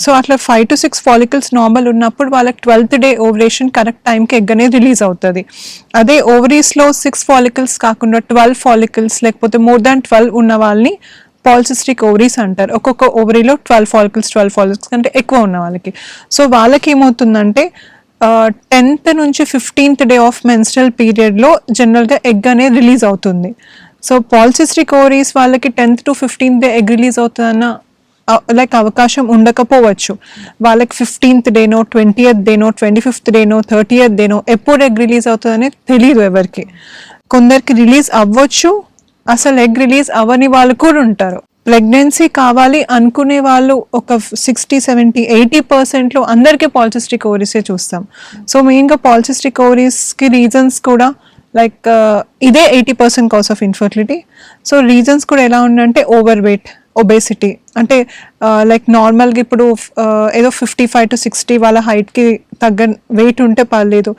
So అట్లా 5 to 6 follicles normal ఉన్నప్పుడు వాళ్ళకి 12th డే ఓవరేషన్ కరెక్ట్ టైంకి ఎగ్ అనేది రిలీజ్ అవుతుంది. అదే ఓవరీస్లో 6 ఫాలికల్స్ కాకుండా 12 ఫాలికల్స్ లేకపోతే మోర్ దాన్ 12 ఉన్న వాళ్ళని పాలిసిస్టిక్ ఓవరీస్ అంటారు. ఒక్కొక్క ఓవరీలో 12 ఫాలికల్స్ కంటే ఎక్కువ ఉన్న వాళ్ళకి. సో వాళ్ళకి ఏమవుతుందంటే 10th నుంచి 15th డే ఆఫ్ మెన్స్ట్రల్ పీరియడ్లో జనరల్గా ఎగ్ అనేది రిలీజ్ అవుతుంది. సో పాలిసిస్టిక్ ఓవరీస్ వాళ్ళకి 10th to 15th day egg release అవుతుందన్న లైక్ అవకాశం ఉండకపోవచ్చు. వాళ్ళకి 15th డేనో 20th డేనో 25th డేనో 30th డేనో ఎప్పుడు ఎగ్ రిలీజ్ అవుతుందని తెలియదు ఎవరికి. కొందరికి రిలీజ్ అవ్వచ్చు, అసలు ఎగ్ రిలీజ్ అవ్వని వాళ్ళు కూడా ఉంటారు. ప్రెగ్నెన్సీ కావాలి అనుకునే వాళ్ళు ఒక 60-70-80%లో అందరికీ పాలిసిస్టిక్ ఓవరీసే చూస్తాం. సో మెయిన్గా పాలిసిస్టిక్ ఓవరీస్కి రీజన్స్ కూడా లైక్ ఇదే 80% cause of infertility. So reasons కూడా ఎలా ఉందంటే ఓవర్ వెయిట్, ఒబేసిటీ, అంటే లైక్ నార్మల్గా ఇప్పుడు ఏదో 55 to 60 వాళ్ళ హైట్కి తగ్గ వెయిట్ ఉంటే పర్లేదు,